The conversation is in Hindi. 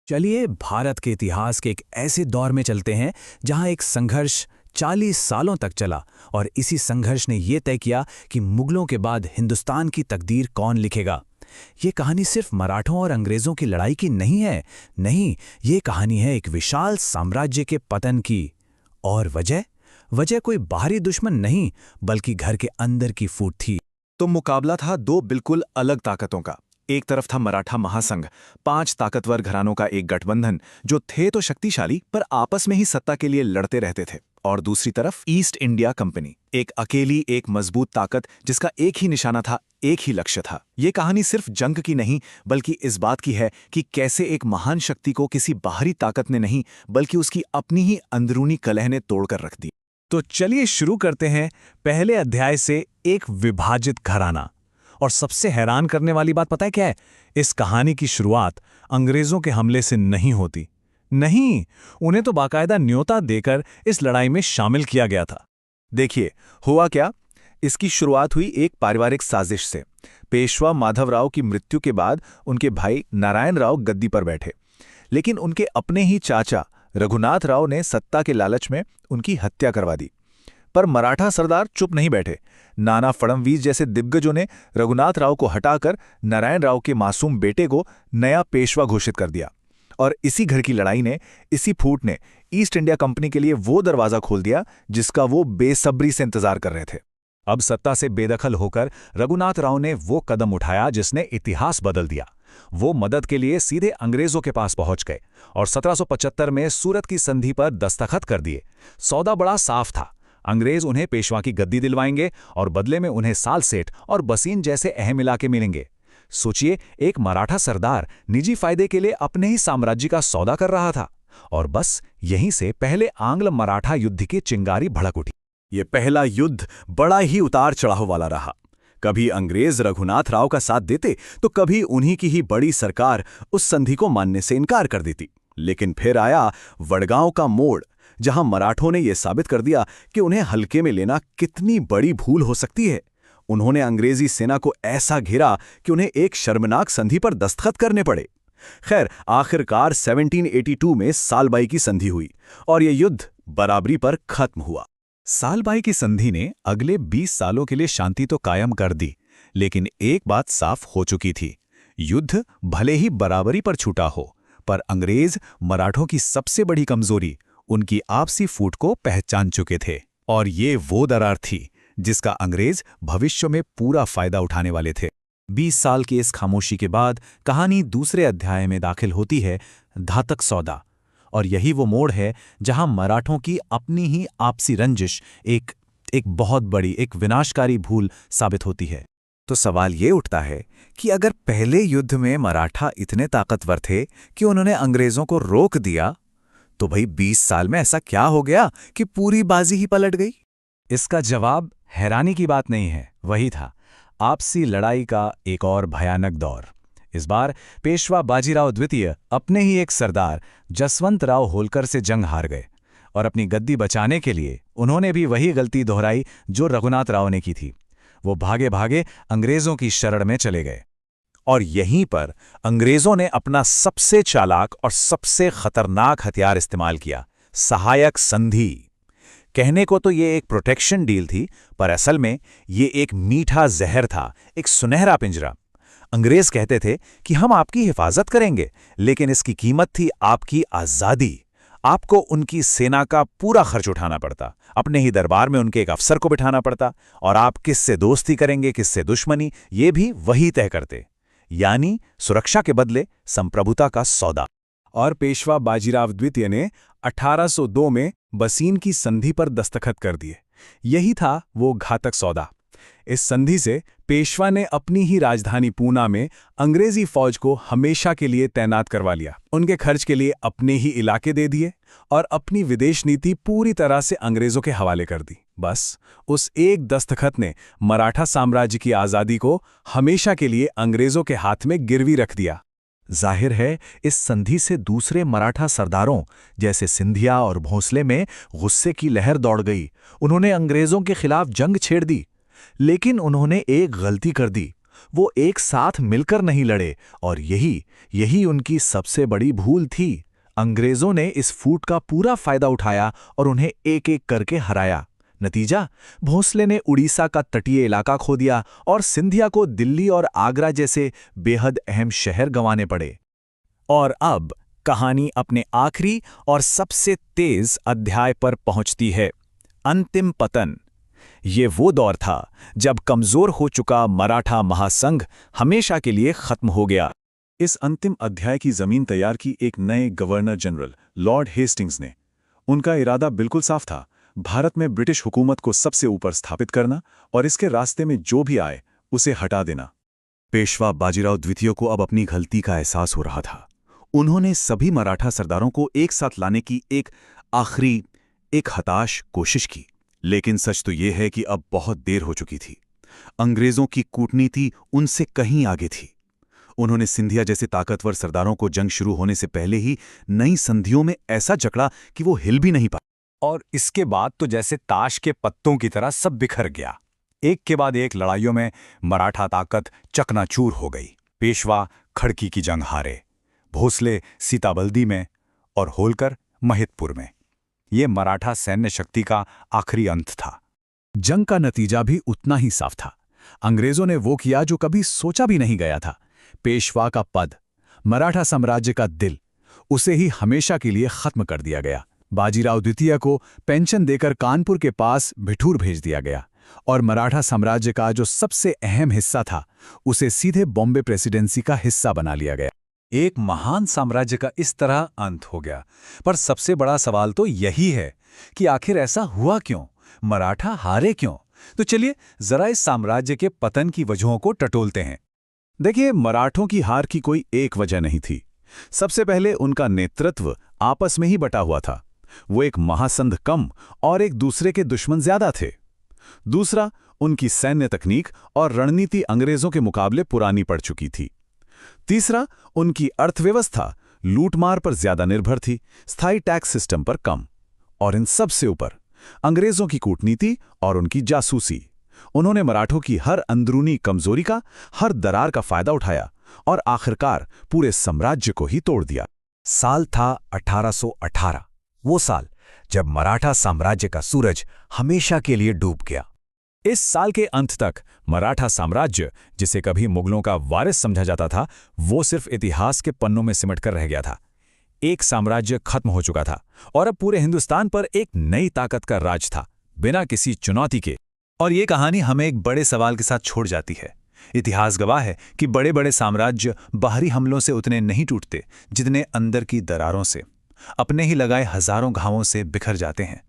चलिए भारत के इतिहास के एक ऐसे दौर में चलते हैं जहां एक संघर्ष 40 सालों तक चला और इसी संघर्ष ने यह तय किया कि मुगलों के बाद हिंदुस्तान की तकदीर कौन लिखेगा। ये कहानी सिर्फ मराठों और अंग्रेजों की लड़ाई की नहीं है, नहीं, ये कहानी है एक विशाल साम्राज्य के पतन की। और वजह कोई बाहरी दुश्मन नहीं, बल्कि घर के अंदर की फूट थी। तो मुकाबला था दो बिल्कुल अलग ताकतों का। एक तरफ था मराठा महासंघ, 5 ताकतवर घरानों का एक गठबंधन जो थे तो शक्तिशाली पर आपस में ही सत्ता के लिए लड़ते रहते थे। और दूसरी तरफ ईस्ट इंडिया कंपनी, एक अकेली एक मजबूत ताकत जिसका एक ही निशाना था, एक ही लक्ष्य था। ये कहानी सिर्फ जंग की नहीं बल्कि इस बात की है कि कैसे एक महान शक्ति को किसी बाहरी ताकत ने नहीं बल्कि उसकी अपनी ही अंदरूनी कलह ने तोड़कर रख दी। तो चलिए शुरू करते हैं पहले अध्याय से, एक विभाजित घराना। और सबसे हैरान करने वाली बात पता है क्या है? इस कहानी की शुरुआत अंग्रेजों के हमले से नहीं होती। नहीं, उन्हें तो बाकायदा न्योता देकर इस लड़ाई में शामिल किया गया था। देखिए हुआ क्या, इसकी शुरुआत हुई एक पारिवारिक साजिश से। पेशवा माधवराव की मृत्यु के बाद उनके भाई नारायण राव गद्दी पर बैठे, लेकिन उनके अपने ही चाचा रघुनाथ राव ने सत्ता के लालच में उनकी हत्या करवा दी। पर मराठा सरदार चुप नहीं बैठे। नाना फडणवीस जैसे दिग्गजों ने रघुनाथ राव को हटाकर नारायण राव के मासूम बेटे को नया पेशवा घोषित कर दिया। और इसी घर की लड़ाई ने, इसी फूट ने ईस्ट इंडिया कंपनी के लिए वो दरवाजा खोल दिया जिसका वो बेसब्री से इंतजार कर रहे थे। अब सत्ता से बेदखल होकर रघुनाथ राव ने वो कदम उठाया जिसने इतिहास बदल दिया। वो मदद के लिए सीधे अंग्रेजों के पास पहुंच गए और 1775 में सूरत की संधि पर दस्तखत कर दिए। सौदा बड़ा साफ था, अंग्रेज उन्हें पेशवा की गद्दी दिलवाएंगे और बदले में उन्हें सालसेट और बसीन जैसे अहम इलाके मिलेंगे। सोचिए, एक मराठा सरदार निजी फायदे के लिए अपने ही साम्राज्य का सौदा कर रहा था। और बस यहीं से पहले आंग्ल मराठा युद्ध की चिंगारी भड़क उठी। ये पहला युद्ध बड़ा ही उतार चढ़ाव वाला रहा। कभी अंग्रेज रघुनाथ राव का साथ देते तो कभी उन्हीं की ही बड़ी सरकार उस संधि को मानने से इनकार कर देती। लेकिन फिर आया वडगांव का मोड़, जहां मराठों ने यह साबित कर दिया कि उन्हें हल्के में लेना कितनी बड़ी भूल हो सकती है। उन्होंने अंग्रेजी सेना को ऐसा घेरा कि उन्हें एक शर्मनाक संधि पर दस्तखत करने पड़े। खैर, आखिरकार 1782 में सालबाई की संधि हुई और यह युद्ध बराबरी पर खत्म हुआ। सालबाई की संधि ने अगले 20 सालों के लिए शांति तो कायम कर दी, लेकिन एक बात साफ हो चुकी थी, युद्ध भले ही बराबरी पर छूटा हो, पर अंग्रेज मराठों की सबसे बड़ी कमजोरी, उनकी आपसी फूट को पहचान चुके थे। और ये वो दरार थी जिसका अंग्रेज भविष्य में पूरा फायदा उठाने वाले थे। 20 साल की इस खामोशी के बाद कहानी दूसरे अध्याय में दाखिल होती है, घातक सौदा। और यही वो मोड़ है जहां मराठों की अपनी ही आपसी रंजिश एक बहुत बड़ी, एक विनाशकारी भूल साबित होती है। तो सवाल ये उठता है कि अगर पहले युद्ध में मराठा इतने ताकतवर थे कि उन्होंने अंग्रेजों को रोक दिया, तो भाई 20 साल में ऐसा क्या हो गया कि पूरी बाजी ही पलट गई? इसका जवाब हैरानी की बात नहीं है, वही था आपसी लड़ाई का एक और भयानक दौर। इस बार पेशवा बाजीराव द्वितीय अपने ही एक सरदार जसवंत राव होलकर से जंग हार गए और अपनी गद्दी बचाने के लिए उन्होंने भी वही गलती दोहराई जो रघुनाथ राव ने की थी। वो भागे भागे अंग्रेजों की शरण में चले गए। और यहीं पर अंग्रेजों ने अपना सबसे चालाक और सबसे खतरनाक हथियार इस्तेमाल किया, सहायक संधि। कहने को तो ये एक प्रोटेक्शन डील थी, पर असल में ये एक मीठा जहर था, एक सुनहरा पिंजरा। अंग्रेज कहते थे कि हम आपकी हिफाजत करेंगे, लेकिन इसकी कीमत थी आपकी आज़ादी। आपको उनकी सेना का पूरा खर्च उठाना पड़ता, अपने ही दरबार में उनके एक अफसर को बिठाना पड़ता, और आप किससे दोस्ती करेंगे किससे दुश्मनी, ये भी वही तय करते। यानी सुरक्षा के बदले संप्रभुता का सौदा। और पेशवा बाजीराव द्वितीय ने 1802 में बसीन की संधि पर दस्तखत कर दिए। यही था वो घातक सौदा। इस संधि से पेशवा ने अपनी ही राजधानी पूना में अंग्रेजी फौज को हमेशा के लिए तैनात करवा लिया, उनके खर्च के लिए अपने ही इलाके दे दिए और अपनी विदेश नीति पूरी तरह से अंग्रेजों के हवाले कर दी। बस उस एक दस्तखत ने मराठा साम्राज्य की आज़ादी को हमेशा के लिए अंग्रेजों के हाथ में गिरवी रख दिया। जाहिर है, इस संधि से दूसरे मराठा सरदारों जैसे सिंधिया और भोंसले में गुस्से की लहर दौड़ गई। उन्होंने अंग्रेजों के खिलाफ जंग छेड़ दी, लेकिन उन्होंने एक गलती कर दी। वो एक साथ मिलकर नहीं लड़े, और यही उनकी सबसे बड़ी भूल थी। अंग्रेजों ने इस फूट का पूरा फायदा उठाया और उन्हें एक एक करके हराया। नतीजा, भोंसले ने उड़ीसा का तटीय इलाका खो दिया और सिंधिया को दिल्ली और आगरा जैसे बेहद अहम शहर गंवाने पड़े। और अब कहानी अपने आखिरी और सबसे तेज अध्याय पर पहुंचती है, अंतिम पतन। ये वो दौर था जब कमजोर हो चुका मराठा महासंघ हमेशा के लिए खत्म हो गया। इस अंतिम अध्याय की जमीन तैयार की एक नए गवर्नर जनरल लॉर्ड हेस्टिंग्स ने। उनका इरादा बिल्कुल साफ था, भारत में ब्रिटिश हुकूमत को सबसे ऊपर स्थापित करना और इसके रास्ते में जो भी आए उसे हटा देना। पेशवा बाजीराव द्वितीय को अब अपनी गलती का एहसास हो रहा था। उन्होंने सभी मराठा सरदारों को एक साथ लाने की एक हताश कोशिश की, लेकिन सच तो यह है कि अब बहुत देर हो चुकी थी। अंग्रेजों की कूटनीति उनसे कहीं आगे थी। उन्होंने सिंधिया जैसे ताकतवर सरदारों को जंग शुरू होने से पहले ही नई संधियों में ऐसा जकड़ा कि वो हिल भी नहीं पाए। और इसके बाद तो जैसे ताश के पत्तों की तरह सब बिखर गया। एक के बाद एक लड़ाइयों में मराठा ताकत चकनाचूर हो गई। पेशवा खड़की की जंग हारे, भोसले सीताबल्दी में और होलकर महिदपुर में। ये मराठा सैन्य शक्ति का आखिरी अंत था। जंग का नतीजा भी उतना ही साफ था। अंग्रेजों ने वो किया जो कभी सोचा भी नहीं गया था। पेशवा का पद, मराठा साम्राज्य का दिल, उसे ही हमेशा के लिए खत्म कर दिया गया। बाजीराव द्वितीय को पेंशन देकर कानपुर के पास भिठूर भेज दिया गया और मराठा साम्राज्य का जो सबसे अहम हिस्सा था उसे सीधे बॉम्बे प्रेसिडेंसी का हिस्सा बना लिया गया। एक महान साम्राज्य का इस तरह अंत हो गया। पर सबसे बड़ा सवाल तो यही है कि आखिर ऐसा हुआ क्यों? मराठा हारे क्यों? तो चलिए जरा इस साम्राज्य के पतन की वजहों को टटोलते हैं। देखिए, मराठों की हार की कोई एक वजह नहीं थी। सबसे पहले उनका नेतृत्व आपस में ही बटा हुआ था। वो एक महासंध कम और एक दूसरे के दुश्मन ज्यादा थे। दूसरा, उनकी सैन्य तकनीक और रणनीति अंग्रेजों के मुकाबले पुरानी पड़ चुकी थी। तीसरा, उनकी अर्थव्यवस्था लूटमार पर ज्यादा निर्भर थी, स्थायी टैक्स सिस्टम पर कम। और इन सबसे ऊपर अंग्रेजों की कूटनीति और उनकी जासूसी। उन्होंने मराठों की हर अंदरूनी कमजोरी का, हर दरार का फायदा उठाया और आखिरकार पूरे साम्राज्य को ही तोड़ दिया। साल था 1818, वो साल जब मराठा साम्राज्य का सूरज हमेशा के लिए डूब गया। इस साल के अंत तक मराठा साम्राज्य, जिसे कभी मुगलों का वारिस समझा जाता था, वो सिर्फ इतिहास के पन्नों में सिमट कर रह गया था। एक साम्राज्य खत्म हो चुका था और अब पूरे हिंदुस्तान पर एक नई ताकत का राज था, बिना किसी चुनौती के। और ये कहानी हमें एक बड़े सवाल के साथ छोड़ जाती है। इतिहास गवाह है कि बड़े बड़े साम्राज्य बाहरी हमलों से उतने नहीं टूटते जितने अंदर की दरारों से, अपने ही लगाए हजारों घावों से बिखर जाते हैं।